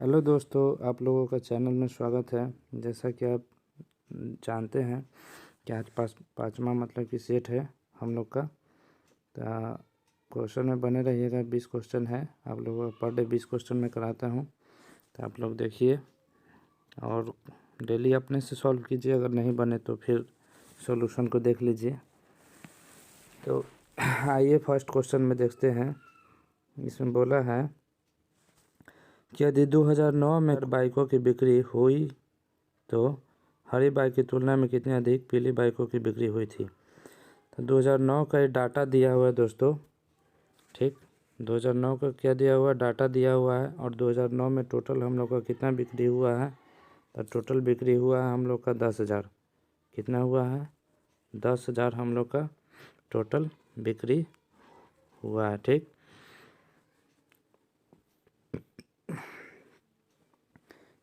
Hello दोस्तों, आप लोगों का चैनल में स्वागत है। जैसा कि आप जानते हैं कि आज पाँचवा मतलब कि सेट है हम लोग का। तो क्वेश्चन में बने रहिएगा। 20 क्वेश्चन है, आप लोगों को पर डे 20 क्वेश्चन में कराता हूँ। तो आप लोग देखिए और डेली अपने से सॉल्व कीजिए। अगर नहीं बने तो फिर सॉल्यूशन को देख लीजिए। तो आइए फर्स्ट क्वेश्चन में देखते हैं। इसमें बोला है कि यदि 2009 में बाइकों की बिक्री हुई तो हरी बाइक की तुलना में कितनी अधिक पीली बाइकों की बिक्री हुई थी। तो 2009 का ये डाटा दिया हुआ है दोस्तों। ठीक, 2009 का क्या दिया हुआ है, डाटा दिया हुआ है। और 2009 में टोटल हम लोग का कितना बिक्री हुआ है। तो टोटल बिक्री हुआ है हम लोग का 10,000। कितना हुआ है, 10,000 हम लोग का टोटल बिक्री हुआ है। ठीक,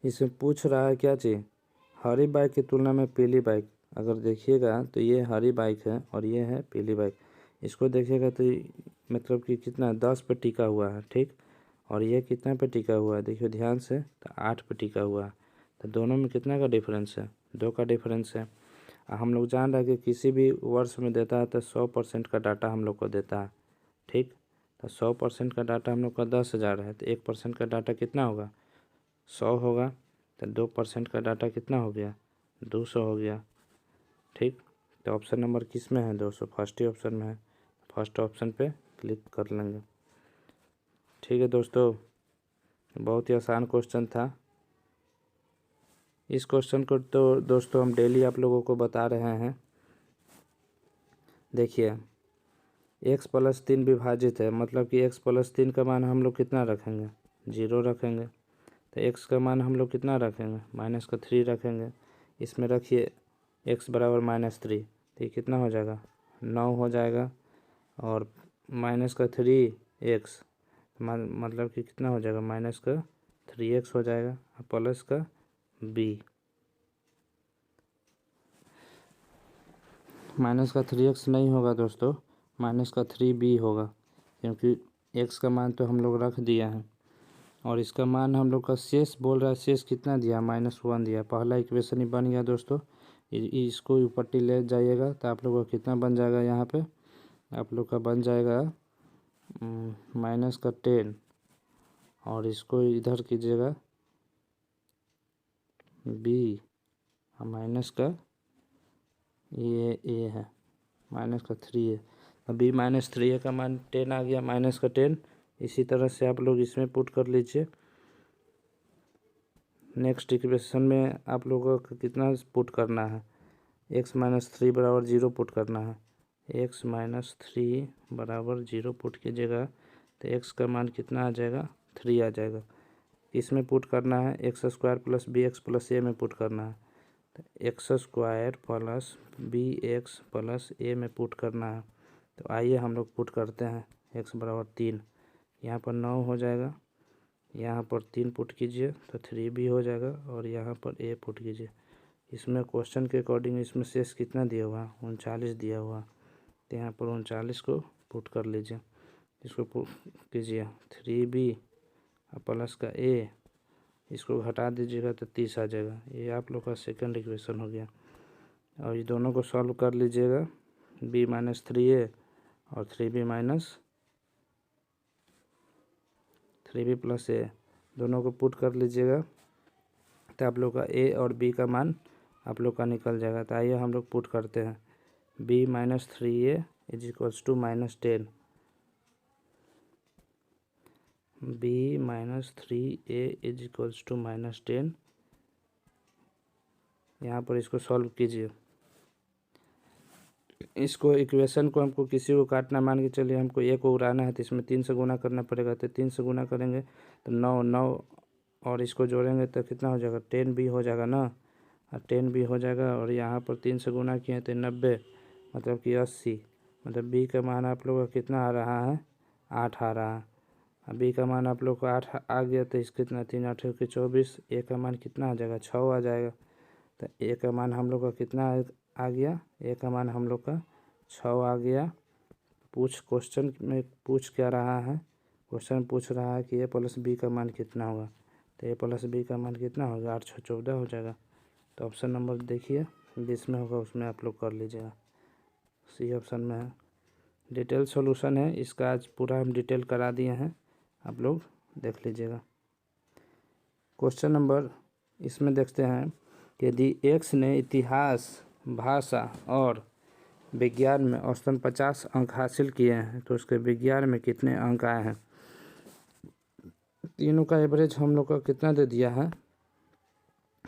इसमें पूछ रहा है क्या चीज़, हरी बाइक की तुलना में पीली बाइक। अगर देखिएगा तो ये हरी बाइक है और ये है पीली बाइक। इसको देखिएगा तो मतलब कि कितना 10 पे टिका हुआ है। ठीक, और ये कितना पे टिका हुआ है, देखिए ध्यान से, तो 8 पे टिका हुआ है। तो दोनों में कितना का डिफरेंस है, 2 का डिफरेंस है। हम लोग जान रहे हैं कि किसी भी वर्ष में देता है तो 100% का डाटा हम लोग को देता है। ठीक, तो 100% का डाटा हम लोग का 10,000 है, तो 1% का डाटा कितना होगा, 100 होगा। तो 2% का डाटा कितना हो गया, 200 हो गया। ठीक, तो ऑप्शन नंबर किस में है, 200 फर्स्ट ही ऑप्शन में है। फर्स्ट ऑप्शन पे क्लिक कर लेंगे। ठीक है दोस्तों, बहुत ही आसान क्वेश्चन था। इस क्वेश्चन को तो दोस्तों हम डेली आप लोगों को बता रहे हैं। देखिए x + 3 विभाजित है, मतलब कि x + 3 का मान हम लोग कितना रखेंगे, 0 रखेंगे। तो x का मान हम लोग कितना रखेंगे, -3 रखेंगे। इसमें रखिए x बराबर -3, तो ये कितना हो जाएगा, 9 हो जाएगा। और -3 x मतलब कि कितना हो जाएगा, -3x हो जाएगा, प्लस का b, -3x नहीं होगा दोस्तों, -3b होगा, क्योंकि x का मान तो हम लोग रख दिया है। और इसका मान हम लोग का शेष बोल रहा है, शेष कितना दिया, -1 दिया। पहला इक्वेशन ही बन गया दोस्तों। इसको ऊपर ले जाइएगा तो आप लोग का कितना बन जाएगा, यहाँ पे आप लोग का बन जाएगा -10। और इसको इधर कीजिएगा b, माइनस का ये a है, -3 है। अब b -3 का मान 10 आ गया, -10। इसी तरह से आप लोग इसमें पुट कर लीजिए। नेक्स्ट इक्वेशन में आप लोगों को कितना पुट करना है, x - 3 बराबर 0 पुट करना है। x - 3 बराबर 0 पुट कीजिएगा तो x का मान कितना आ जाएगा, 3 आ जाएगा। इसमें पुट करना है x² + bx + a में पुट करना है। तो x² + bx + a में पुट करना है। तो आइए हम लोग पुट करते हैं। x बराबर 3, यहाँ पर 9 हो जाएगा, यहाँ पर 3 पुट कीजिए तो 3b हो जाएगा, और यहाँ पर a पुट कीजिए। इसमें क्वेश्चन के अकॉर्डिंग इसमें शेष कितना दिया हुआ, 39 दिया हुआ। तो यहाँ पर 39 को पुट कर लीजिए। इसको पुट कीजिए 3b प्लस का a, इसको घटा दीजिएगा तो 30 आ जाएगा। ये आप लोग का सेकंड इक्वेशन हो गया। और ये दोनों को सॉल्व कर लीजिएगा, b - 3a और 3b - 3b + a, दोनों को पुट कर लीजिएगा तो आप लोग का a और b का मान आप लोग का निकल जाएगा। तो आइए हम लोग पुट करते हैं, b - 3a = -10, b - 3a = -10। यहाँ पर इसको सॉल्व कीजिए। इसको इक्वेशन को हमको किसी को काटना, मान के चलिए हमको a को उड़ाना है, तो इसमें 3 से गुना करना पड़ेगा। तो 3 से गुना करेंगे तो 9 और इसको जोड़ेंगे तो कितना हो जाएगा, 10b हो जाएगा ना, और 10b हो जाएगा। और यहाँ पर 3 से गुना किए तो 90, मतलब कि 80। मतलब b का मान आप लोग का कितना आ रहा है, 8 आ रहा है। b का मान आप लोग को 8 आ गया, तो इस कितना 3 8 के 24, a का मान कितना आ जाएगा, 6 आ जाएगा। तो a का मान हम लोग का कितना आ गया, a का मान हम लोग का 6 आ गया। क्वेश्चन में पूछ क्या रहा है, क्वेश्चन पूछ रहा है कि a + b का मान कितना होगा। तो a+b का मान कितना होगा, 8 × 6 = 14 हो जाएगा। तो ऑप्शन नंबर देखिए 20 में होगा, उसमें आप लोग कर लीजिएगा, सी ऑप्शन में है। डिटेल सॉल्यूशन है इसका, आज पूरा हम डिटेल करा दिए हैं, आप लोग देख लीजिएगा। क्वेश्चन नंबर इसमें देखते हैं कि यदि एक्स ने इतिहास, भाषा और विज्ञान में औसतन 50 अंक हासिल किए हैं तो उसके विज्ञान में कितने अंक आए हैं। तीनों का एवरेज हम लोग का कितना दे दिया है,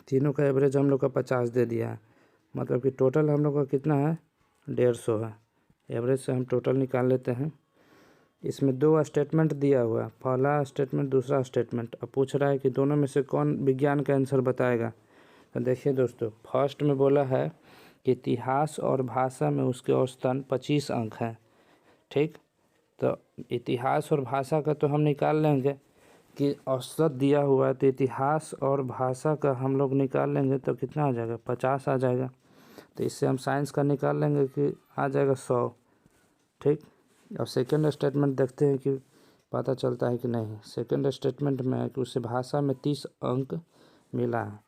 तीनों का एवरेज हम लोग का 50 दे दिया है, मतलब कि टोटल हम लोग का कितना है, 150 है। एवरेज से हम टोटल निकाल लेते हैं। इसमें 2 स्टेटमेंट दिया हुआ है, पहला स्टेटमेंट दूसरा स्टेटमेंट। अब पूछ रहा है कि दोनों में से कौन विज्ञान का आंसर बताएगा। तो देखिए दोस्तों, फर्स्ट में बोला है कि इतिहास और भाषा में उसके औसतन 25 अंक हैं, ठीक। तो इतिहास और भाषा का तो हम निकाल लेंगे कि औसत दिया हुआ है, तो इतिहास और भाषा का हम लोग निकाल लेंगे तो कितना आ जाएगा, 50 आ जाएगा। तो इससे हम साइंस का निकाल लेंगे कि आ जाएगा 100, ठीक। अब सेकंड स्टेटमेंट देखते हैं कि पता चलता है कि नहीं। सेकंड स्टेटमेंट में है कि उसे भाषा में 30 अंक मिला है,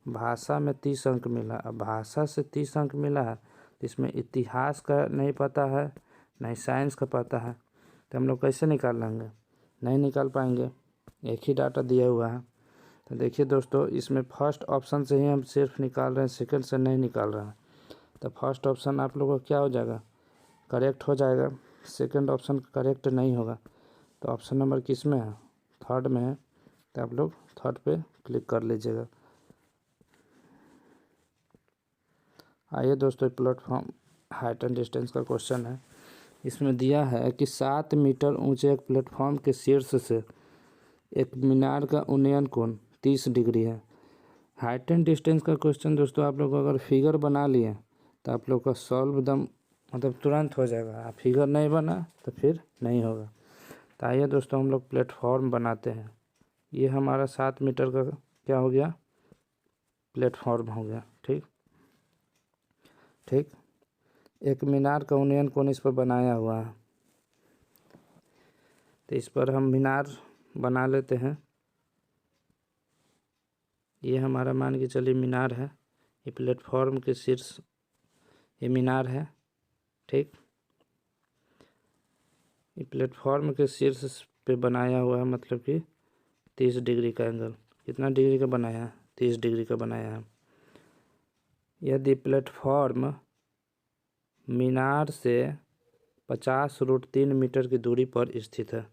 भाषा में 30 अंक मिला। अब भाषा से 30 अंक मिला है तो इसमें इतिहास का नहीं पता है, नहीं साइंस का पता है, तो हम लोग कैसे निकाल लेंगे, नहीं निकाल पाएंगे, एक ही डाटा दिया हुआ है। तो देखिए दोस्तों, इसमें फर्स्ट ऑप्शन से ही हम सिर्फ निकाल रहे हैं, सेकंड से नहीं निकाल रहे हैं। तो फर्स्ट ऑप्शन आप लोगों का क्या हो जाएगा, करेक्ट हो जाएगा, सेकंड ऑप्शन करेक्ट नहीं होगा। तो ऑप्शन नंबर किस में है, थर्ड में है। तो आप लोग थर्ड पे क्लिक कर लीजिएगा। आइए दोस्तों, प्लेटफॉर्म हाइट एंड डिस्टेंस का क्वेश्चन है। इसमें दिया है कि 7 मीटर ऊंचे एक प्लेटफॉर्म के शीर्ष से एक मीनार का उन्नयन कोण 30 डिग्री है। हाइट एंड डिस्टेंस का क्वेश्चन दोस्तों, आप लोग अगर फिगर बना लिए तो आप लोग का सॉल्व दम मतलब तुरंत हो जाएगा। आप फिगर नहीं बना तो फिर नहीं होगा। तो आइए दोस्तों, हम लोग प्लेटफॉर्म बनाते हैं। ये हमारा 7 मीटर का क्या हो गया, प्लेटफॉर्म हो गया, ठीक ठीक। एक मीनार का उन्नयन कोण इस पर बनाया हुआ है, तो इस पर हम मीनार बना लेते हैं। ये हमारा मान के चलिए मीनार है, ये प्लेटफॉर्म के शीर्ष ये मीनार है, ठीक। ये प्लेटफॉर्म के शीर्ष पे बनाया हुआ है, मतलब कि 30 डिग्री का एंगल। कितना डिग्री का बनाया है, 30 डिग्री का बनाया है। यदि प्लेटफॉर्म मीनार से 50√3 मीटर की दूरी पर स्थित है।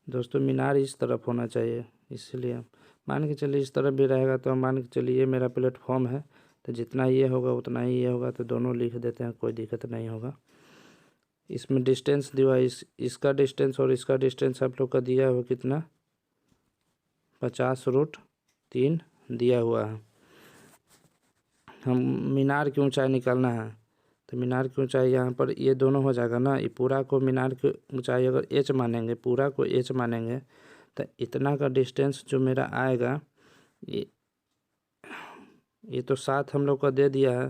दोस्तों, मीनार इस तरफ होना चाहिए, इसलिए मान के चलिए इस तरफ भी रहेगा तो मान के चलिए ये मेरा प्लेटफॉर्म है, तो जितना ये होगा उतना ही ये होगा, तो दोनों लिख देते हैं, कोई दिक्कत नहीं होगा। इसमें डिस्टेंस दिया है, इसका डिस्टेंस और इसका डिस्टेंस आप लोग का दिया हुआ कितना, 50√3 दिया हुआ है। हम मीनार की ऊंचाई निकालना है, तो मीनार की ऊंचाई यहाँ पर ये दोनों हो जाएगा ना। ये पूरा को मीनार की ऊंचाई अगर h मानेंगे, पूरा को h मानेंगे, तो इतना का डिस्टेंस जो मेरा आएगा, ये तो 7 हम लोग का दे दिया है,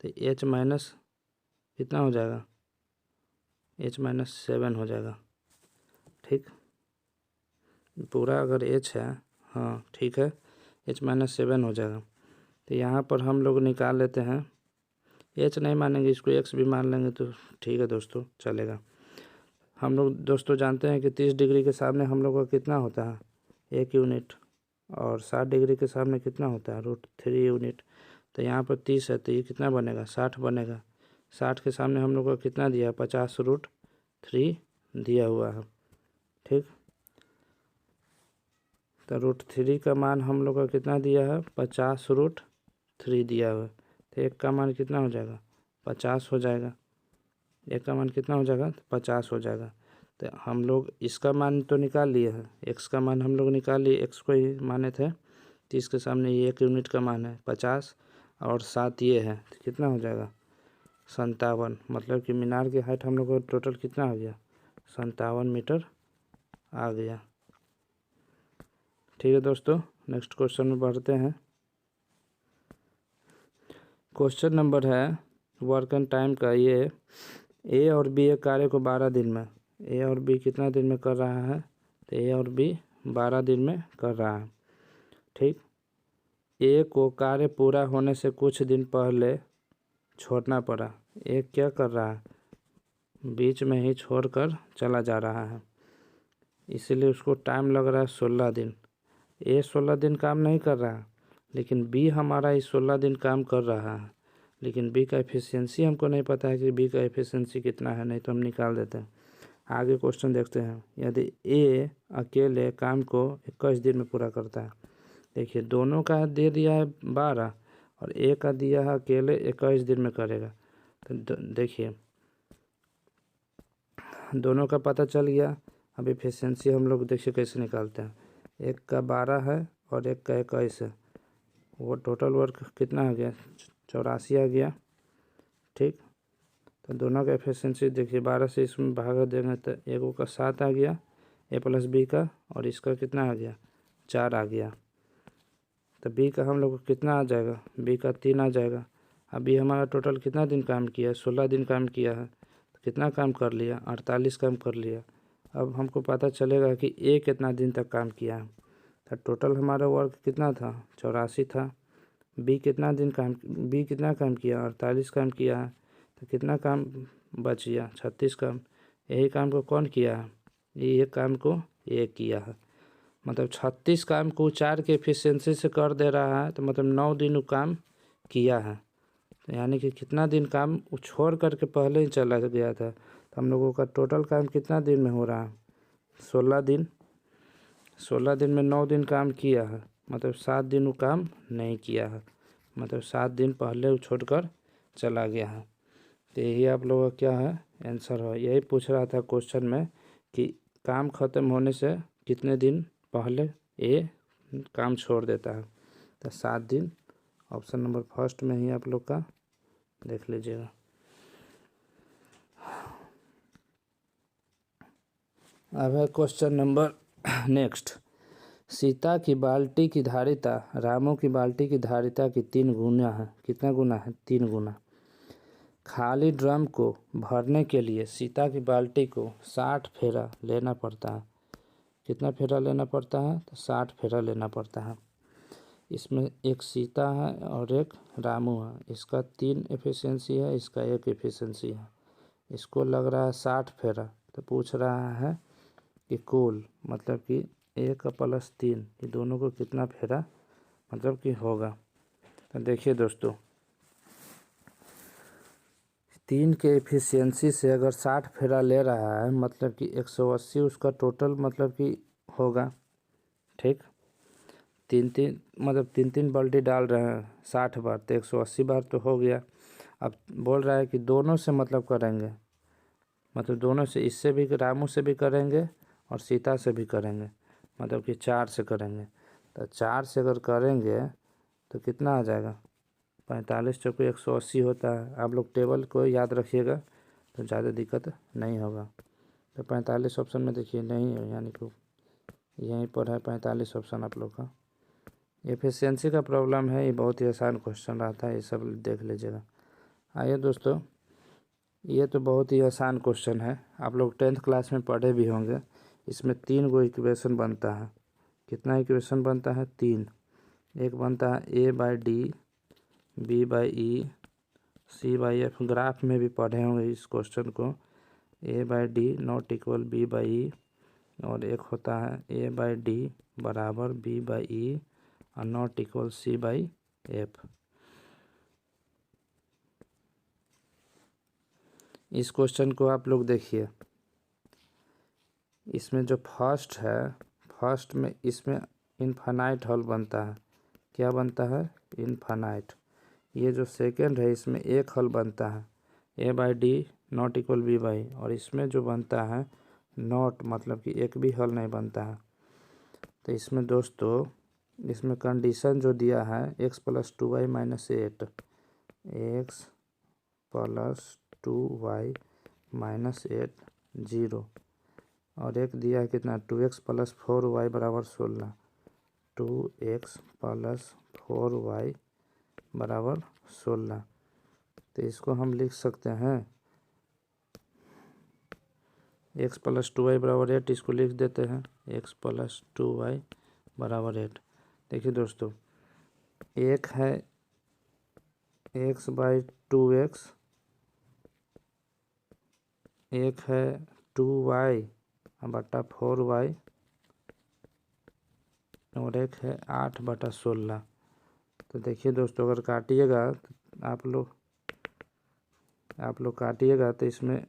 तो h माइनस कितना हो जाएगा, h-7 हो जाएगा, ठीक। पूरा अगर h है, हाँ ठीक है, h-7 हो जाएगा। तो यहाँ पर हम लोग निकाल लेते हैं, h नहीं मानेंगे, इसको x भी मान लेंगे तो ठीक है दोस्तों, चलेगा। हम लोग दोस्तों जानते हैं कि 30 डिग्री के सामने हम लोग का कितना होता है, 1 यूनिट, और 60 डिग्री के सामने कितना होता है, √3 यूनिट। तो यहाँ पर 30 है तो ये कितना बनेगा, 60 बनेगा। 60 के सामने हम लोग का कितना दिया है, 50√3 दिया हुआ है, ठीक। तो √3 का मान हम लोग का कितना दिया है, 50√3 दिया हुआ है। तो एक का मान कितना हो जाएगा, 50 हो जाएगा। एक का मान कितना हो जाएगा, 50 हो जाएगा। तो हम लोग इसका मान तो निकाल लिए हैं, x का मान हम लोग निकाल लिए, x को ही माने थे। 30 के सामने ये 1 यूनिट का मान है 50, और 7 ये है, तो कितना हो जाएगा, 57। मतलब कि मीनार की हाइट हम लोग को टोटल कितना आ गया, 57 मीटर आ गया, ठीक है दोस्तों। नेक्स्ट क्वेश्चन में बढ़ते हैं। क्वेश्चन नंबर है वर्क एंड टाइम का। ये A और B एक कार्य को 12 दिन में, A और B कितना दिन में कर रहा है, तो A और B 12 दिन में कर रहा है। ठीक, ए को कार्य पूरा होने से कुछ दिन पहले छोड़ना पड़ा। ए क्या कर रहा है, बीच में ही छोड़कर चला जा रहा है, इसीलिए उसको टाइम लग रहा है 16 दिन। ए 16 दिन काम नहीं कर रहा है, लेकिन बी हमारा इस 16 दिन काम कर रहा है। लेकिन बी का एफिशिएंसी हमको नहीं पता है कि बी का एफिशिएंसी कितना है, नहीं तो हम निकाल देते हैं। आगे क्वेश्चन देखते हैं। यदि ए अकेले काम को 21 दिन में पूरा करता है, देखिए दोनों का दे दिया है 12 और ए का दिया है अकेले 21 दिन में करेगा। तो देखिए दोनों का पता चल गया। अब एफिशिएंसी हम लोग देखिए कैसे निकालते हैं। एक का 12 है और एक का 21 है, वो टोटल वर्क कितना आ गया, 84 आ गया। ठीक, तो दोनों का एफिशिएंसी देखिए 12 से इसमें भाग देंगे तो एक का 7 आ गया ए प्लस बी का, और इसका कितना आ गया 4 आ गया। तो बी का हम लोग को कितना आ जाएगा, बी का 3 आ जाएगा। अभी हमारा टोटल कितना दिन काम किया, 16 दिन काम किया है, तो कितना काम कर लिया, 48 काम कर लिया। अब हमको पता चलेगा कि ए कितना दिन तक काम किया है। तो टोटल हमारा वर्क कितना था, 84 था। बी कितना काम किया, 48 काम किया है। तो कितना काम बच गया, 36 काम। यही काम को कौन किया है, ये काम को ये किया है। मतलब 36 काम को 4 के एफिशिएंसी से कर दे रहा है, तो मतलब 9 दिन वो काम किया है। तो यानी कि कितना दिन काम वो छोड़ करके पहले ही चला गया था। तो हम लोगों का टोटल काम कितना दिन में हो रहा है, 16 दिन। 16 दिन में 9 दिन काम किया है, मतलब 7 दिन वो काम नहीं किया है, मतलब 7 दिन पहले वो छोड़कर चला गया है। तो यही आप लोगों का क्या है आंसर है। यही पूछ रहा था क्वेश्चन में कि काम ख़त्म होने से कितने दिन पहले ए काम छोड़ देता है। तो 7 दिन, ऑप्शन नंबर फर्स्ट में ही आप लोग का देख लीजिएगा। अब है क्वेश्चन नंबर नेक्स्ट। सीता की बाल्टी की धारिता रामू की बाल्टी की धारिता की 3 गुना है। कितना गुना है, 3 गुना। खाली ड्रम को भरने के लिए सीता की बाल्टी को 60 फेरा लेना पड़ता है। कितना फेरा लेना पड़ता है, तो 60 फेरा लेना पड़ता है। इसमें एक सीता है और एक रामू है, इसका 3 एफिशिएंसी है, इसका 1 एफिशिएंसी है। इसको लग रहा है 60 फेरा। तो पूछ रहा है कि कुल मतलब कि 1 प्लस 3 ये दोनों को कितना फेरा मतलब कि होगा। तो देखिए दोस्तों, 3 के एफिशिएंसी से अगर 60 फेरा ले रहा है, मतलब कि 180 उसका टोटल मतलब कि होगा। ठीक, 3 बाल्टी डाल रहे हैं 60 बार, तो 180 बार तो हो गया। अब बोल रहा है कि दोनों से मतलब करेंगे, मतलब दोनों से, इससे भी रामू से भी करेंगे और सीता से भी करेंगे, मतलब कि 4 से करेंगे। तो 4 से अगर करेंगे तो कितना आ जाएगा, 45 चौके 180 होता है। आप लोग टेबल को याद रखिएगा तो ज़्यादा दिक्कत नहीं होगा। तो 45 ऑप्शन में देखिए नहीं है, यानी कि यहीं पर है 45 ऑप्शन आप लोग का। एफिशिएंसी का प्रॉब्लम है, ये बहुत ही आसान क्वेश्चन रहता है, ये सब देख लीजिएगा। आइए दोस्तों, ये तो बहुत ही आसान क्वेश्चन है, आप लोग 10th क्लास में पढ़े भी होंगे। इसमें 3 गो इक्वेशन बनता है। कितना इक्वेशन बनता है, 3। एक बनता है A by D, B by E, C by F. Graph में भी पढ़े होंगे इस क्वेश्चन को, A by D not equal B by E, और एक होता है ए बाई डी बराबर बी बाई ई और not equal C by F. इस क्वेश्चन को आप लोग देखिए, इसमें जो फर्स्ट है, फर्स्ट में इसमें इनफाइनाइट हल बनता है। क्या बनता है, इनफाइनाइट। ये जो सेकंड है इसमें एक हल बनता है, A by D not equal B by, और इसमें जो बनता है नॉट, मतलब कि एक भी हल नहीं बनता है। तो इसमें दोस्तों, इसमें कंडीशन जो दिया है x plus 2y minus 8, x plus 2y minus 8 0, और एक दिया है कितना 2x प्लस 4y बराबर 16, 2x प्लस 4y बराबर 16। तो इसको हम लिख सकते हैं एक्स प्लस 2y बराबर 8, इसको लिख देते हैं एक्स प्लस 2y बराबर 8। देखिए दोस्तों, एक है एक्स बाई 2x, एक है 2y बटा 4y, और एक है 8/16। तो देखिए दोस्तों, अगर काटिएगा तो आप लोग काटिएगा तो इसमें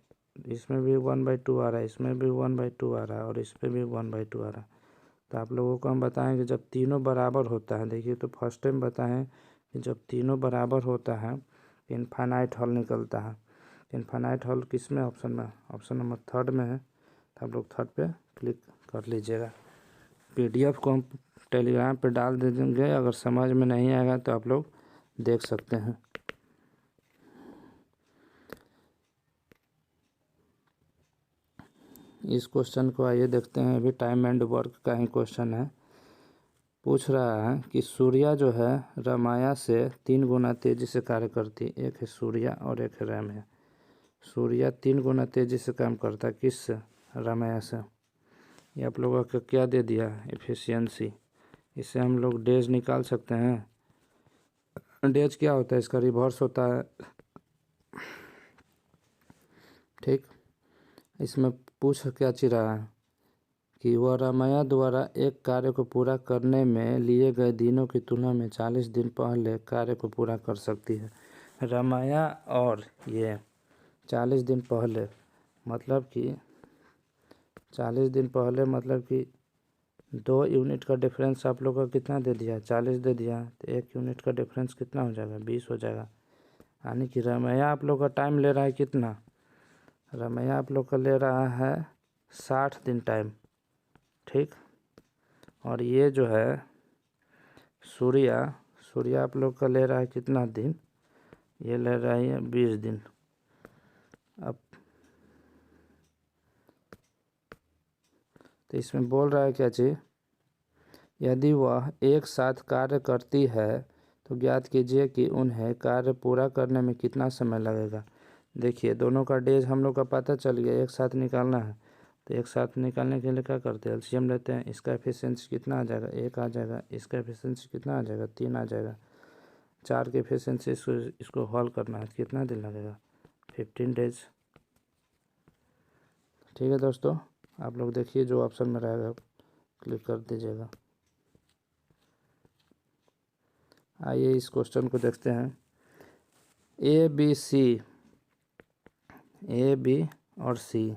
भी 1/2 आ रहा है, इसमें भी 1/2 आ रहा है, और इस पर भी 1/2 आ रहा है। तो आप लोगों को हम बताएं कि जब तीनों बराबर होता है, देखिए तो फर्स्ट टाइम बताएं कि जब तीनों बराबर होता है इनफाइनाइट हॉल निकलता है। इनफाइनाइट हॉल किस में? ऑप्शन में, ऑप्शन नंबर 3 में है। तो आप लोग 3 पे क्लिक कर लीजिएगा। PDF को हम टेलीग्राम पे डाल दे देंगे, अगर समझ में नहीं आएगा तो आप लोग देख सकते हैं। इस क्वेश्चन को आइए देखते हैं। अभी टाइम एंड वर्क का ही क्वेश्चन है। पूछ रहा है कि सूर्या जो है रामाया से 3 गुना तेजी से कार्य करती है। एक है सूर्या और एक है रैम है। सूर्या 3 गुना तेजी से काम करता है किससे? रामाया से। ये आप लोगों को क्या दे दिया? एफिशिएंसी। इससे हम लोग डेज निकाल सकते हैं। डेज क्या होता है? इसका रिवर्स होता है। ठीक, इसमें पूछ क्या चीज रहा है कि वह रामाया द्वारा एक कार्य को पूरा करने में लिए गए दिनों की तुलना में 40 दिन पहले कार्य को पूरा कर सकती है। रामाया और ये 40 दिन पहले मतलब कि 40 दिन पहले मतलब कि 2 यूनिट का डिफरेंस आप लोग का कितना दे दिया? 40 दे दिया। तो 1 यूनिट का डिफरेंस कितना हो जाएगा? 20 हो जाएगा। यानी कि रामाया आप लोग का टाइम ले रहा है कितना? रामाया आप लोग का ले रहा है 60 दिन टाइम। ठीक, और ये जो है सूर्या आप लोग का ले रहा है कितना दिन? ये ले रहा है 20 दिन। अब तो इसमें बोल रहा है क्या चीज़? यदि वह एक साथ कार्य करती है तो ज्ञात कीजिए कि उन्हें कार्य पूरा करने में कितना समय लगेगा। देखिए, दोनों का डेज हम लोग का पता चल गया, एक साथ निकालना है। तो एक साथ निकालने के लिए क्या करते हैं? एलसीएम लेते हैं। इसका एफिशिएंसी कितना आ जाएगा? 1 आ जाएगा। इसका एफिशिएंसी कितना आ जाएगा? 3 आ जाएगा। 4 की एफिशिएंसी इसको हॉल करना है, कितना दिन लगेगा? 15 डेज। ठीक है दोस्तों, आप लोग देखिए जो ऑप्शन में रहेगा क्लिक कर दीजिएगा। आइए इस क्वेश्चन को देखते हैं। ए बी और सी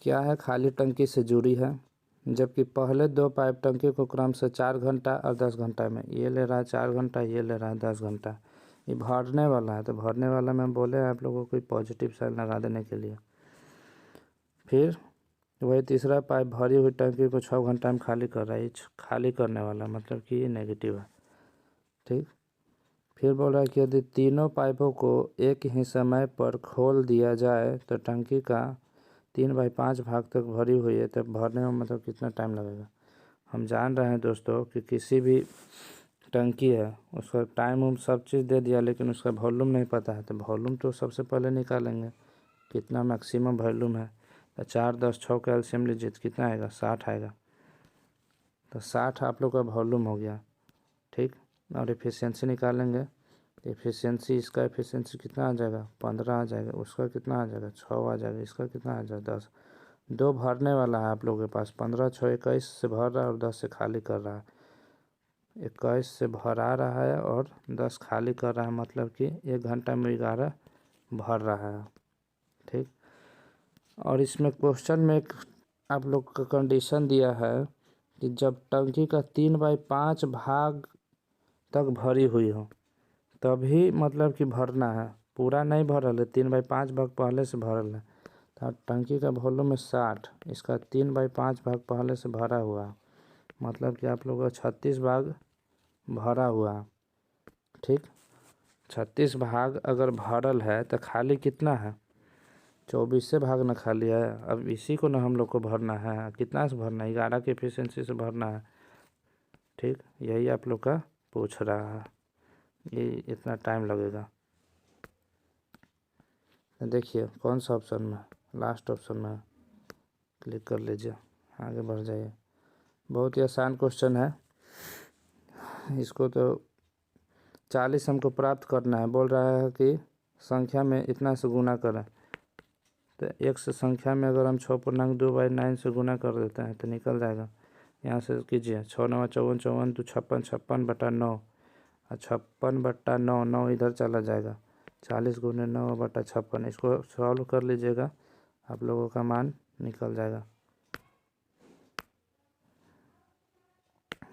क्या है? खाली टंकी से जुड़ी है, जबकि पहले 2 पाइप टंकी को क्रम से 4 घंटा और 10 घंटा में, ये ले रहा है 4 घंटा, ये ले रहा है 10 घंटा। ये भरने वाला है, तो भरने वाला में बोले आप लोगों को पॉजिटिव साइन लगा देने के लिए। फिर वही तीसरा पाइप भरी हुई टंकी को 6 घंटा में खाली कर रहा है। खाली करने वाला मतलब कि ये नेगेटिव है। ठीक, फिर बोल रहा है कि यदि तीनों पाइपों को एक ही समय पर खोल दिया जाए तो टंकी का 3/5 भाग तक भरी हुई है, तब भरने में मतलब कितना टाइम लगेगा। हम जान रहे हैं दोस्तों कि किसी भी टंकी है उसका टाइम उम सब चीज़ दे दिया, लेकिन उसका वॉल्यूम नहीं पता है। तो वॉल्यूम तो सबसे पहले निकालेंगे, कितना मैक्सिमम वॉल्यूम है। तो 4 10 6 का एलसीएम लीजिए तो कितना आएगा? 60 आएगा। तो 60 आप लोग का वॉल्यूम हो गया। ठीक, और एफिशिएंसी निकालेंगे। एफिशिएंसी, इसका एफिशिएंसी कितना आ जाएगा? 15 आ जाएगा। उसका कितना आ जाएगा? 6 आ जाएगा। इसका कितना आ जाएगा? 10। 2 भरने वाला है आप लोगों के पास। 15 6 21 से भर रहा है और 10 से खाली कर रहा है। 21 से भरा रहा है और 10 खाली कर रहा है, मतलब कि 1 घंटा में 11 भर रहा है। ठीक, और इसमें क्वेश्चन में एक आप लोग का कंडीशन दिया है कि जब टंकी का 3/5 भाग तक भरी हुई हो तभी मतलब कि भरना है। पूरा नहीं भरल है, 3/5 भाग पहले से भरल है। तो टंकी का वॉल्यूम है 60, इसका 3/5 भाग पहले से भरा हुआ है, मतलब कि आप लोगों का 36 भाग भरा हुआ है। ठीक, 36 भाग अगर भरल है तो खाली कितना है? 24 से भाग ना खाली है। अब इसी को ना हम लोग को भरना है। कितना से भरना है? 11 की एफिशिएंसी से भरना है। ठीक, यही आप लोग का पूछ रहा है। ये इतना टाइम लगेगा। देखिए कौन सा ऑप्शन में लास्ट ऑप्शन में क्लिक कर लीजिए, आगे बढ़ जाइए। बहुत ही आसान क्वेश्चन है। इसको तो 40 हमको प्राप्त करना है। बोल रहा है कि संख्या में इतना से गुना करें, तो एक से संख्या में अगर हम 6.2/9 से गुना कर देते हैं तो निकल जाएगा। यहाँ से कीजिए 6 9 54 54 तो 56 56/9 और 56/9 9 इधर चला जाएगा। 40 × 9/56 इसको सॉल्व कर लीजिएगा, आप लोगों का मान निकल जाएगा।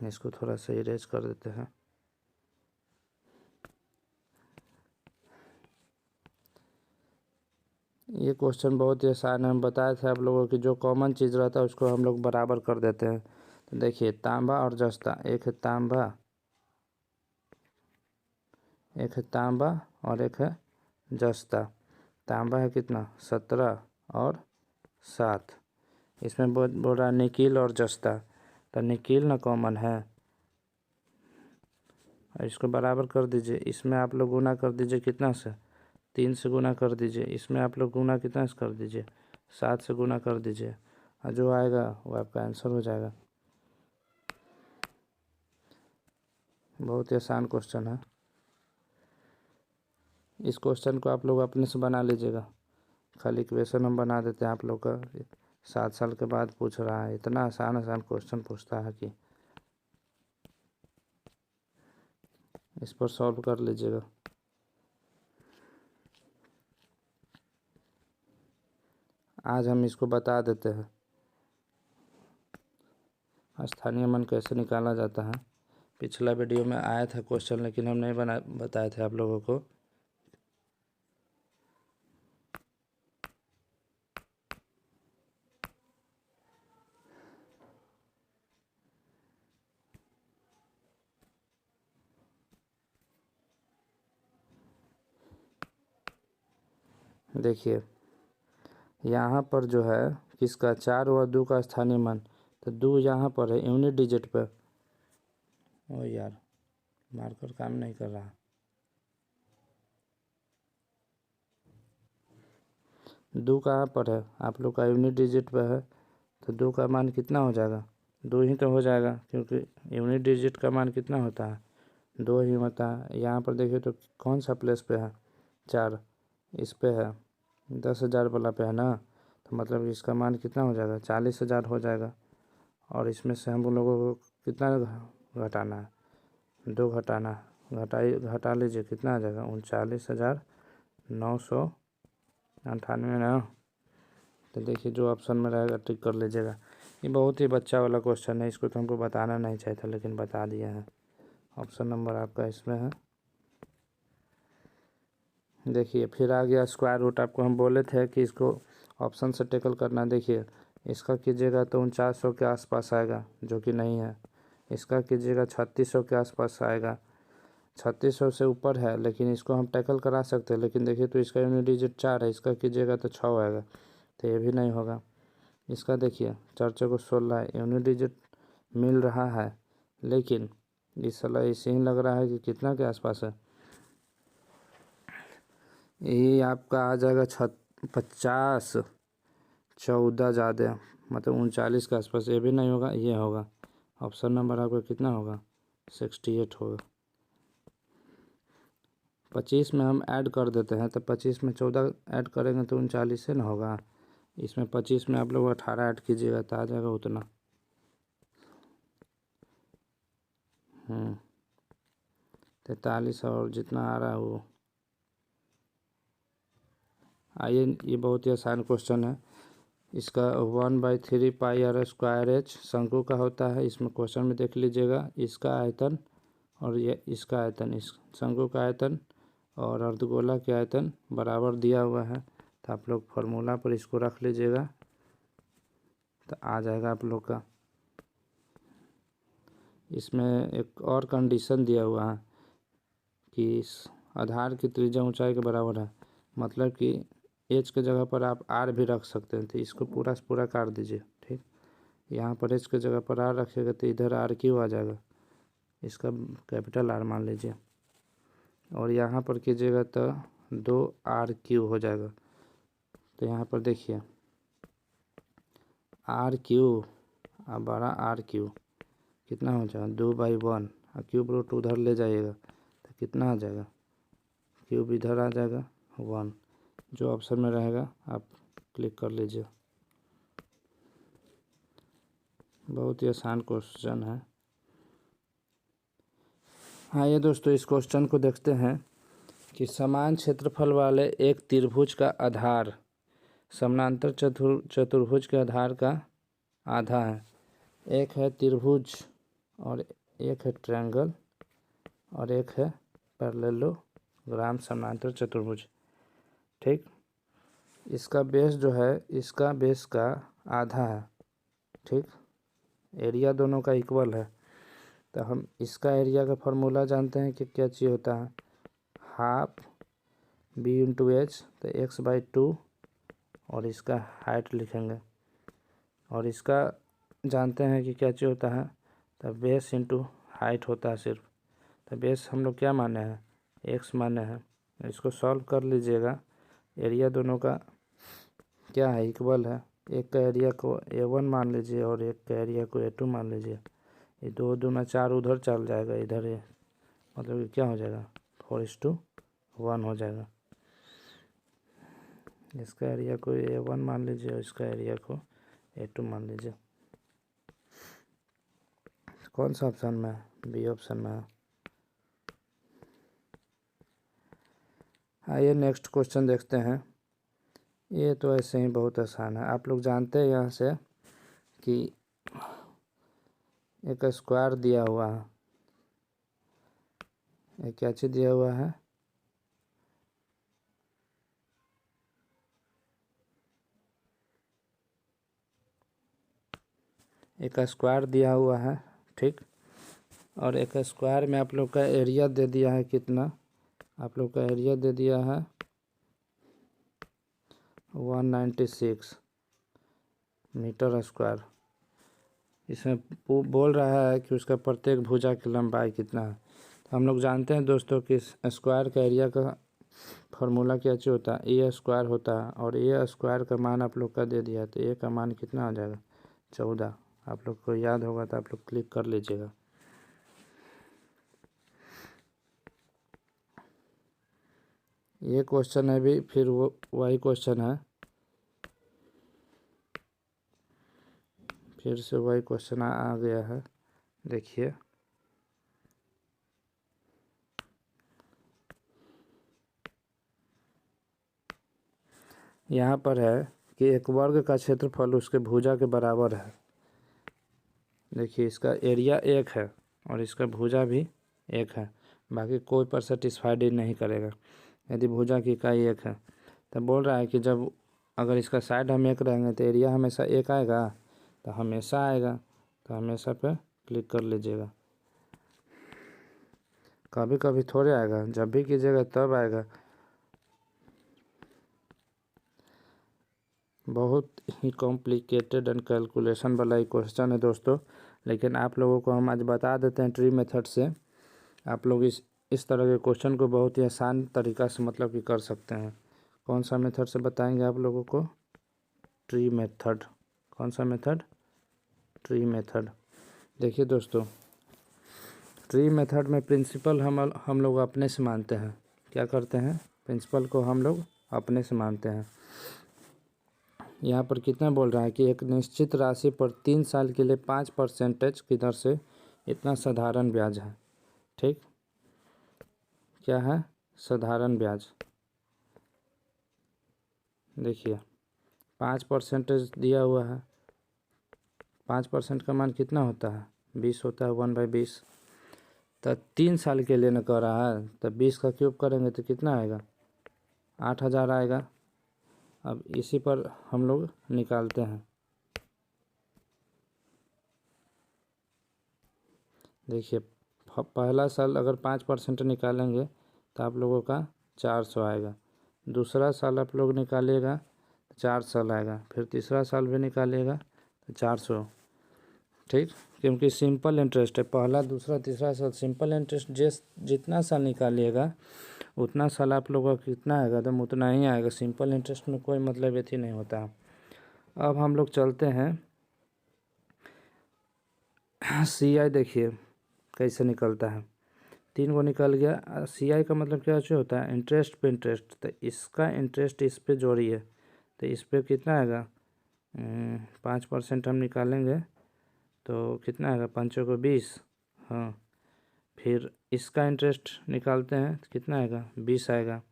इसको थोड़ा सा इरेज कर देते हैं। ये क्वेश्चन बहुत ही आसान है। हम बताए थे आप लोगों की जो कॉमन चीज़ रहता है उसको हम लोग बराबर कर देते हैं। तो देखिए तांबा और जस्ता, एक है तांबा और एक है जस्ता। तांबा है कितना 17 और 7। इसमें बोल रहा है निकिल और जस्ता, तो निकिल ना कॉमन है, और इसको बराबर कर दीजिए। इसमें आप लोग गुना कर दीजिए कितना से 3 से गुना कर दीजिए। इसमें आप लोग गुना कितना से कर दीजिए 7 से गुना कर दीजिए, और जो आएगा वो आपका आंसर हो जाएगा। बहुत ही आसान क्वेश्चन है। इस क्वेश्चन को आप लोग अपने से बना लीजिएगा। खाली इक्वेशन हम बना देते हैं आप लोग का। 7 साल के बाद पूछ रहा है, इतना आसान क्वेश्चन पूछता है कि इस पर सॉल्व कर लीजिएगा। आज हम इसको बता देते हैं स्थानीय मान कैसे निकाला जाता है। पिछला वीडियो में आया था क्वेश्चन, लेकिन हम नहीं बताए थे आप लोगों को। देखिए यहाँ पर जो है किसका 4 और 2 का स्थानीय मान, तो 2 यहाँ पर है यूनिट डिजिट पर। ओ यार मार्कर काम नहीं कर रहा। 2 कहाँ पर है आप लोग का यूनिट डिजिट पर है, तो 2 का मान कितना हो जाएगा 2 ही तो हो जाएगा, क्योंकि यूनिट डिजिट का मान कितना होता है 2 ही होता है। यहाँ पर देखिए तो कौन सा प्लेस पे है 4, इस पे है 10,000 वाला पे है ना, तो मतलब इसका मान कितना हो जाएगा 40,000 हो जाएगा। और इसमें से हम लोगों को कितना घटाना है 2 घटा लीजिए, कितना आ जाएगा 39,998 ना। तो देखिए जो ऑप्शन में रहेगा टिक कर लीजिएगा। ये बहुत ही बच्चा वाला क्वेश्चन है, इसको तो हमको बताना नहीं चाहिए था, लेकिन बता दिया है। ऑप्शन नंबर आपका इसमें है। देखिए फिर आ गया स्क्वायर रूट। आपको हम बोले थे कि इसको ऑप्शन से टेकल करना। देखिए इसका कीजिएगा तो 4900 के आसपास आएगा, जो कि नहीं है। इसका कीजिएगा 3600 के आसपास आएगा, 3600 से ऊपर है, लेकिन इसको हम टैकल करा सकते हैं। लेकिन देखिए तो इसका यूनिट डिजिट 4 है, इसका कीजिएगा तो 6 आएगा, तो ये भी नहीं होगा। इसका देखिए 4 को 16 है, यूनिट डिजिट मिल रहा है, लेकिन इस साला इसे ही लग रहा है कि कितना के आसपास है। यही आपका आ जाएगा 50 14 ज़्यादा, मतलब 39 के आसपास। ये भी नहीं होगा, ये होगा। ऑप्शन नंबर आपका कितना होगा 68 होगा। 25 में हम ऐड कर देते हैं, तो 25 में 14 ऐड करेंगे तो 39 से ना होगा। इसमें 25 में आप लोग 18 ऐड कीजिएगा तो आ जाएगा उतना। 43 और जितना आ रहा है वो। आइए ये बहुत ही आसान क्वेश्चन है। इसका 1/3 πr² शंकु का होता है। इसमें क्वेश्चन में देख लीजिएगा, इसका आयतन और ये इसका आयतन, इस शंकु का आयतन और अर्धगोला के आयतन बराबर दिया हुआ है। तो आप लोग फार्मूला पर इसको रख लीजिएगा, तो आ जाएगा आप लोग का। इसमें एक और कंडीशन दिया हुआ है कि इस आधार की त्रिज्या ऊंचाई के बराबर है, मतलब कि एच के जगह पर आप आर भी रख सकते हैं। तो इसको पूरा काट दीजिए, ठीक। यहाँ पर एच के जगह पर आर रखिएगा तो इधर आर क्यू आ जाएगा, इसका कैपिटल आर मान लीजिए। और यहाँ पर कीजिएगा तो 2 RQ हो जाएगा। तो यहाँ पर देखिए आर क्यू, अब बड़ा आर क्यू कितना हो जाएगा 2/1, और क्यूब रूट उधर ले जाइएगा तो कितना आ जाएगा, क्यूब इधर आ जाएगा 1। जो ऑप्शन में रहेगा आप क्लिक कर लीजिए। बहुत ही आसान क्वेश्चन है। आइए दोस्तों इस क्वेश्चन को देखते हैं कि समान क्षेत्रफल वाले एक त्रिभुज का आधार समानांतर चतुर्भुज के आधार का आधा है। एक है त्रिभुज और एक है ट्रायंगल और एक है पैरेललोग्राम समानांतर चतुर्भुज। ठीक, इसका बेस जो है इसका बेस का आधा है। ठीक, एरिया दोनों का इक्वल है, तो हम इसका एरिया का फॉर्मूला जानते हैं कि क्या चीज़ होता है, हाफ b इंटू एच, तो x/2, और इसका हाइट लिखेंगे। और इसका जानते हैं कि क्या चीज़ होता है, तो बेस इंटू हाइट होता है सिर्फ। तो बेस हम लोग क्या माने हैं, x माने हैं। इसको सॉल्व कर लीजिएगा। एरिया दोनों का क्या है, इक्वल है। एक का एरिया को a1 मान लीजिए और एक का एरिया को a2 मान लीजिए। ये 2 दूना 4 उधर चल जाएगा, इधर ये मतलब कि क्या हो जाएगा 4:1 हो जाएगा। इसका एरिया को a1 मान लीजिए और इसका एरिया को a2 मान लीजिए। कौन सा ऑप्शन में है, बी ऑप्शन में है। आइए नेक्स्ट क्वेश्चन देखते हैं। ये तो ऐसे ही बहुत आसान है, आप लोग जानते हैं यहाँ से कि एक स्क्वायर दिया हुआ है। एक क्या चीज़ दिया हुआ है, एक स्क्वायर दिया हुआ है। ठीक, और एक स्क्वायर में आप लोग का एरिया दे दिया है कितना, आप लोग का एरिया दे दिया है 196 मीटर स्क्वायर। इसमें बोल रहा है कि उसका प्रत्येक भुजा की लंबाई कितना है। तो हम लोग जानते हैं दोस्तों कि स्क्वायर का एरिया का फॉर्मूला क्या चीज़ होता है, ए स्क्वायर होता है। और ए स्क्वायर का मान आप लोग का दे दिया, तो ए का मान कितना आ जाएगा 14। आप लोग को याद होगा तो आप लोग क्लिक कर लीजिएगा। ये क्वेश्चन है भी फिर वो वही क्वेश्चन है, फिर से वही क्वेश्चन आ गया है। देखिए यहाँ पर है कि एक वर्ग का क्षेत्रफल उसके भुजा के बराबर है। देखिए इसका एरिया 1 है और इसका भुजा भी 1 है, बाकी कोई पर सेटिस्फाइड ही नहीं करेगा यदि भुजा की इकाई 1 है। तो बोल रहा है कि जब अगर इसका साइड हम 1 रहेंगे तो एरिया हमेशा 1 आएगा, तो हमेशा आएगा। तो हमेशा पे क्लिक कर लीजिएगा। कभी कभी थोड़े आएगा, जब भी कीजिएगा तब आएगा। बहुत ही कॉम्प्लिकेटेड एंड कैलकुलेशन वाला ही क्वेश्चन है दोस्तों, लेकिन आप लोगों को हम आज बता देते हैं ट्री मेथड से। आप लोग इस तरह के क्वेश्चन को बहुत ही आसान तरीक़ा से मतलब कि कर सकते हैं। कौन सा मेथड से बताएंगे आप लोगों को, ट्री मेथड। कौन सा मेथड, ट्री मेथड। देखिए दोस्तों ट्री मेथड में प्रिंसिपल हम लोग अपने से मानते हैं। क्या करते हैं, प्रिंसिपल को हम लोग अपने से मानते हैं। यहाँ पर कितना बोल रहा है कि एक निश्चित राशि पर 3 साल के लिए 5% की दर से इतना साधारण ब्याज है। ठीक, क्या है, साधारण ब्याज। देखिए 5% दिया हुआ है, 5% का मान कितना होता है 20 होता है, 1/20। तो 3 साल के लिए न कर रहा है, तो 20 का क्यूब करेंगे तो कितना आएगा 8000 आएगा। अब इसी पर हम लोग निकालते हैं। देखिए पहला साल अगर 5% निकालेंगे तो आप लोगों का 400 आएगा। दूसरा साल आप लोग निकालिएगा तो 4 साल आएगा। फिर तीसरा साल भी निकालिएगा तो 400। ठीक, क्योंकि सिंपल इंटरेस्ट है, पहला दूसरा तीसरा साल सिंपल इंटरेस्ट जितना साल निकालिएगा उतना साल आप लोगों का कितना आएगा, तो उतना ही आएगा। सिंपल इंटरेस्ट में कोई मतलब ये नहीं होता। अब हम लोग चलते हैं CI। देखिए कैसे निकलता है, 3 को निकल गया। CI का मतलब क्या होता है, इंटरेस्ट पे इंटरेस्ट। तो इसका इंटरेस्ट इस पे जोड़िए, तो इस पे कितना आएगा, 5% हम निकालेंगे तो कितना आएगा, 5 को 20। हाँ, फिर इसका इंटरेस्ट निकालते हैं तो कितना आएगा, 20 आएगा।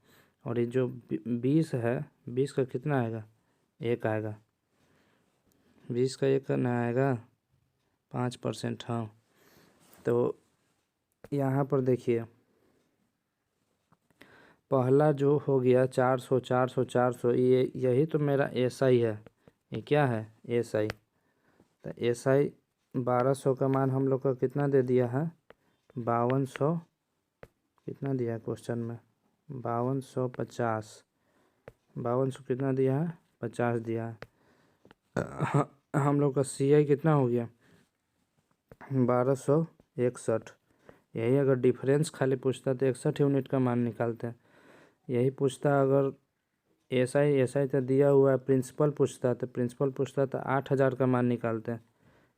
और ये जो 20 है, 20 का कितना आएगा, 1 आएगा। 20 का 1 ना आएगा, 5%। हाँ, तो यहाँ पर देखिए पहला जो हो गया 400 400 400, ये यही तो मेरा SI है। ये क्या है, SI। तो SI 1200 का मान हम लोग का कितना दे दिया है, 5200। कितना दिया है क्वेश्चन में, 5250। 5200 कितना दिया है, 50 दिया है। हम लोग का CI कितना हो गया, 1261। यही अगर डिफरेंस खाली पूछता तो 61 यूनिट का मान निकालते हैं। यही पूछता अगर SI तो दिया हुआ है, प्रिंसिपल पूछता तो 8000 का मान निकालते हैं।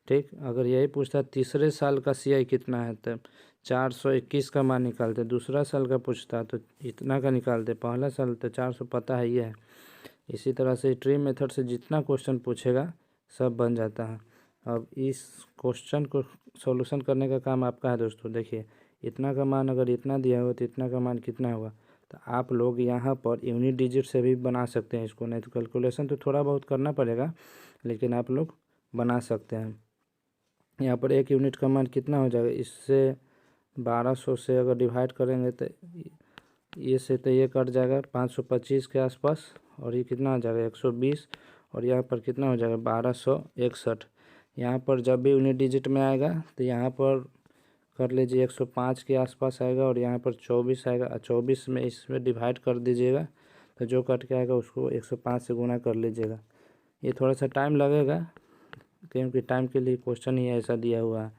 ठीक, अगर यही पूछता तीसरे साल का CI कितना है तो 421 का मान निकालते। दूसरा साल का पूछता तो इतना का निकालते। पहला साल तो 400 पता है ये है। इसी तरह से ट्री मेथड से जितना क्वेश्चन पूछेगा सब बन जाता है। अब इस क्वेश्चन को सॉल्यूशन करने का काम आपका है दोस्तों। देखिए इतना का मान अगर इतना दिया हुआ तो इतना का मान कितना होगा, तो आप लोग यहाँ पर यूनिट डिजिट से भी बना सकते हैं इसको। नहीं तो कैलकुलेशन तो थोड़ा बहुत करना पड़ेगा, लेकिन आप लोग बना सकते हैं। यहाँ पर 1 यूनिट का मान कितना हो जाएगा, इससे 1200 से अगर डिवाइड करेंगे तो ये से तो ये कट जाएगा 525 के आसपास, और ये कितना हो जाएगा 120, और यहाँ पर कितना हो जाएगा 1261। यहाँ पर जब भी यूनिट डिजिट में आएगा तो यहाँ पर कर लीजिए 105 के आसपास आएगा, और यहाँ पर 24 आएगा। 24 में इसमें डिवाइड कर दीजिएगा, तो जो कट के आएगा उसको 105 से गुना कर लीजिएगा। ये थोड़ा सा टाइम लगेगा क्योंकि टाइम के लिए क्वेश्चन ही ऐसा दिया हुआ है।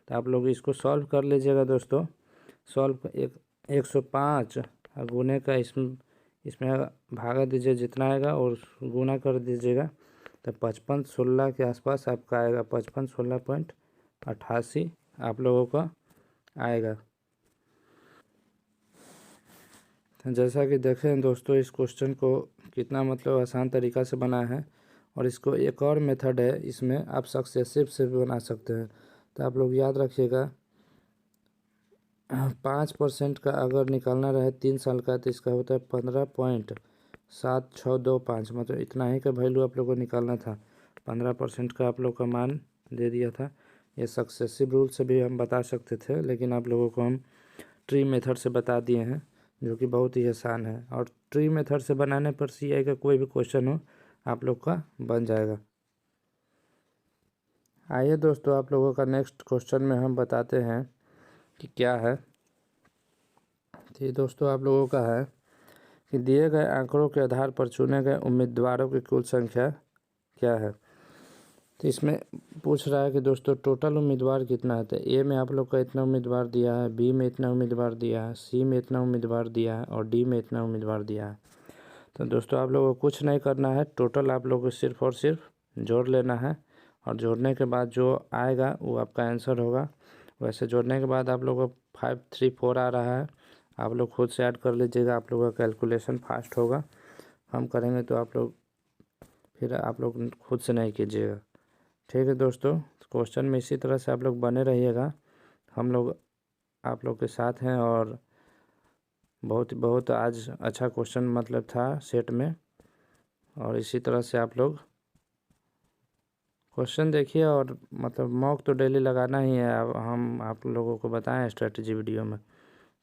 तो आप लोग इसको सॉल्व कर लीजिएगा दोस्तों। सॉल्व 105 गुने का इसमें भागा दीजिए जितना आएगा और गुना कर दीजिएगा, तो 5516 के आसपास आपका आएगा। 5516.88 आप लोगों का आएगा। जैसा कि देखें दोस्तों, इस क्वेश्चन को कितना मतलब आसान तरीक़ा से बना है। और इसको एक और मेथड है, इसमें आप सक्सेसिव से भी बना सकते हैं। तो आप लोग याद रखिएगा 5% का अगर निकालना रहे 3 साल का, तो इसका होता है 15.7625। मतलब इतना ही का वैल्यू आप लोग को निकालना था। 15% का आप लोग का मान दे दिया था। ये सक्सेसिव रूल से भी हम बता सकते थे, लेकिन आप लोगों को हम ट्री मेथड से बता दिए हैं, जो कि बहुत ही आसान है। और ट्री मेथड से बनाने पर CI का कोई भी क्वेश्चन हो आप लोग का बन जाएगा। आइए दोस्तों, आप लोगों का नेक्स्ट क्वेश्चन में हम बताते हैं कि क्या है। तो दोस्तों आप लोगों का है कि दिए गए आंकड़ों के आधार पर चुने गए उम्मीदवारों की कुल संख्या क्या है। तो इसमें पूछ रहा है कि दोस्तों टोटल उम्मीदवार कितना है। तो A में आप लोग का इतना उम्मीदवार दिया है, B में इतना उम्मीदवार दिया है, C में इतना उम्मीदवार दिया है, और D में इतना उम्मीदवार दिया है। तो दोस्तों आप लोगों को कुछ नहीं करना है, टोटल आप लोगों को सिर्फ और सिर्फ जोड़ लेना है, और जोड़ने के बाद जो आएगा वो आपका आंसर होगा। वैसे जोड़ने के बाद आप लोगों को 534 आ रहा है, आप लोग खुद से ऐड कर लीजिएगा। आप लोगों का कैलकुलेशन फास्ट होगा, हम करेंगे तो आप लोग फिर आप लोग खुद से नहीं कीजिएगा। ठीक है दोस्तों, क्वेश्चन में इसी तरह से आप लोग बने रहिएगा। हम लोग आप लोग के साथ हैं, और बहुत आज अच्छा क्वेश्चन मतलब था सेट में। और इसी तरह से आप लोग क्वेश्चन देखिए, और मतलब मॉक तो डेली लगाना ही है। अब हम आप लोगों को बताएं स्ट्रेटजी वीडियो में,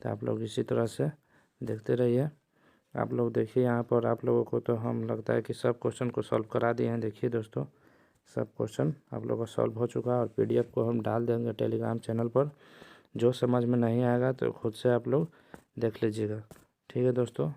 तो आप लोग इसी तरह से देखते रहिए। आप लोग देखिए यहाँ पर आप लोगों को तो हम लगता है कि सब क्वेश्चन को सॉल्व करा दिए हैं। देखिए दोस्तों, सब क्वेश्चन आप लोगों का सॉल्व हो चुका है, और PDF को हम डाल देंगे टेलीग्राम चैनल पर। जो समझ में नहीं आएगा तो खुद से आप लोग देख लीजिएगा। ठीक है दोस्तों।